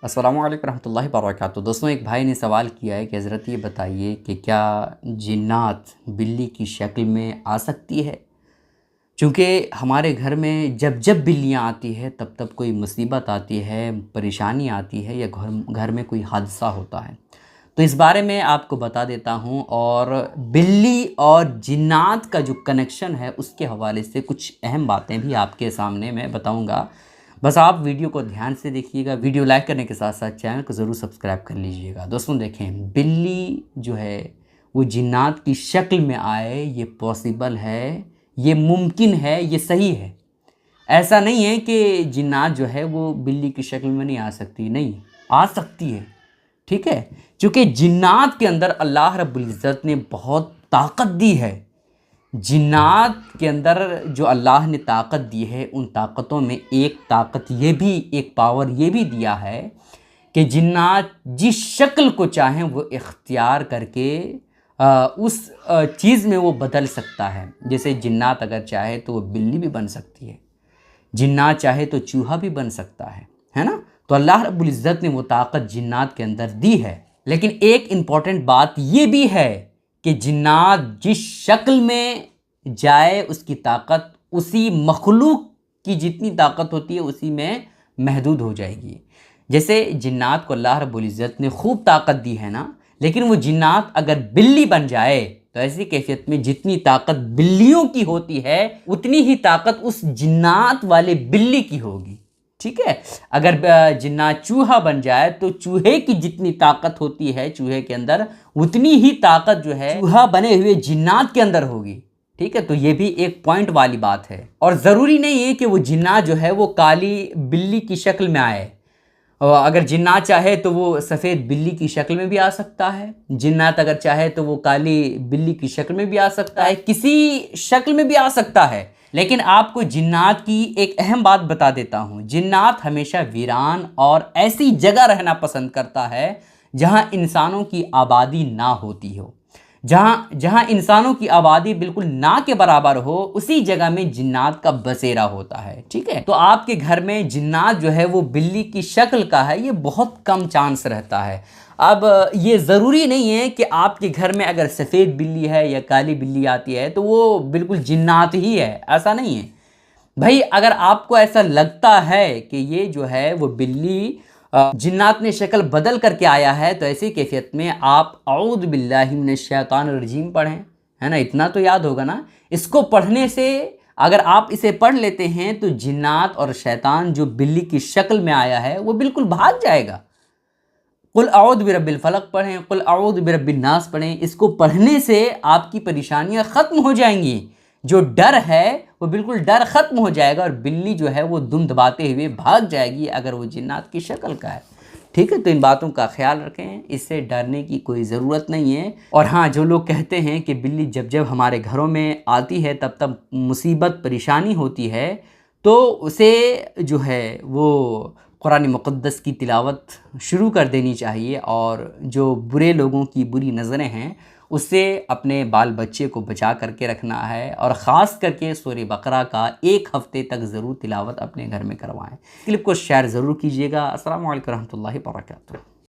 अस्सलामु अलैकुम रहमतुल्लाहि व बरकातुहू। दोस्तों, एक भाई ने सवाल किया है कि हज़रत ये बताइए कि क्या जिन्नात बिल्ली की शक्ल में आ सकती है? चूँकि हमारे घर में जब जब बिल्लियाँ आती है तब तब कोई मुसीबत आती है, परेशानी आती है या घर घर में कोई हादसा होता है। तो इस बारे में आपको बता देता हूँ, और बिल्ली और जिन्नात का जो कनेक्शन है उसके हवाले से कुछ अहम बातें भी आपके सामने मैं बताऊँगा। बस आप वीडियो को ध्यान से देखिएगा। वीडियो लाइक करने के साथ साथ चैनल को ज़रूर सब्सक्राइब कर लीजिएगा। दोस्तों देखें, बिल्ली जो है वो जिन्नात की शक्ल में आए, ये पॉसिबल है, ये मुमकिन है, ये सही है। ऐसा नहीं है कि जिन्नात जो है वो बिल्ली की शक्ल में नहीं आ सकती, नहीं, आ सकती है। ठीक है, क्योंकि जिन्नात के अंदर अल्लाह रब्बुल इज़्ज़त ने बहुत ताकत दी है। जिन्नात के अंदर जो अल्लाह ने ताकत दी है, उन ताकतों में एक ताकत ये भी, एक पावर ये भी दिया है कि जिन्नात जिस शक्ल को चाहें वो इख्तियार करके उस चीज़ में वो बदल सकता है। जैसे जिन्नात अगर चाहे तो वो बिल्ली भी बन सकती है, जिन्नात चाहे तो चूहा भी बन सकता है ना। तो अल्लाह रब्बुल इज़्ज़त ने वो ताकत जिन्नात के अंदर दी है। लेकिन एक इम्पॉर्टेंट बात ये भी है कि जिन्नात जिस शक्ल में जाए उसकी ताकत उसी मखलूक की जितनी ताकत होती है उसी में महदूद हो जाएगी। जैसे जिन्नात को अल्लाह रब्बुल इज़्ज़त ने खूब ताकत दी है ना, लेकिन वो जिन्नात अगर बिल्ली बन जाए तो ऐसी कैफियत में जितनी ताकत बिल्लियों की होती है उतनी ही ताकत उस जिन्नात वाले बिल्ली की होगी। ठीक है, अगर जिन्नात चूहा बन जाए तो चूहे की जितनी ताकत होती है चूहे के अंदर उतनी ही ताकत जो है चूहा बने हुए जिन्नात के अंदर होगी। ठीक है, तो ये भी एक पॉइंट वाली बात है। और ज़रूरी नहीं है कि वो जिन्नात जो है वो काली बिल्ली की शक्ल में आए। अगर जिन्नात चाहे तो वो सफ़ेद बिल्ली की शक्ल में भी आ सकता है। जिन्नात अगर चाहे तो वो काली बिल्ली की शक्ल में भी आ सकता है, किसी शक्ल में भी आ सकता है। लेकिन आपको जिन्नात की एक अहम बात बता देता हूँ, जिन्नात हमेशा वीरान और ऐसी जगह रहना पसंद करता है जहाँ इंसानों की आबादी ना होती हो। जहाँ इंसानों की आबादी बिल्कुल ना के बराबर हो, उसी जगह में जिन्नात का बसेरा होता है। ठीक है, तो आपके घर में जिन्नात जो है वो बिल्ली की शक्ल का है, ये बहुत कम चांस रहता है। अब ये ज़रूरी नहीं है कि आपके घर में अगर सफ़ेद बिल्ली है या काली बिल्ली आती है तो वो बिल्कुल जिन्नात ही है, ऐसा नहीं है भाई। अगर आपको ऐसा लगता है कि ये जो है वो बिल्ली जिन्नात ने शक्ल बदल करके आया है, तो ऐसी कैफियत में आप औज़ु बिल्लाहि मिनश शैतानिर रजीम पढ़ें, है ना। इतना तो याद होगा ना। इसको पढ़ने से अगर आप इसे पढ़ लेते हैं तो जिन्नात और शैतान जो बिल्ली की शक्ल में आया है वो बिल्कुल भाग जाएगा। कुल औज़ु बिरब्बिल फलक पढ़ें, कुल औज़ु बिरब्बिन नास पढ़ें। इसको पढ़ने से आपकी परेशानियां ख़त्म हो जाएंगी। जो डर है वो बिल्कुल डर ख़त्म हो जाएगा और बिल्ली जो है वो दुम दबाते हुए भाग जाएगी अगर वो जिन्नात की शक्ल का है। ठीक है, तो इन बातों का ख्याल रखें, इससे डरने की कोई ज़रूरत नहीं है। और हाँ, जो लोग कहते हैं कि बिल्ली जब जब हमारे घरों में आती है तब तब मुसीबत परेशानी होती है, तो उसे जो है वो कुरान मुक़द्दस की तिलावत शुरू कर देनी चाहिए, और जो बुरे लोगों की बुरी नज़रें हैं उससे अपने बाल बच्चे को बचा करके रखना है। और ख़ास करके सूरह बकरा का 1 हफ़्ते तक ज़रूर तिलावत अपने घर में करवाएं। क्लिप को शेयर ज़रूर कीजिएगा। अस्सलामु अलैकुम रहमतुल्लाहि व बरकातुहू।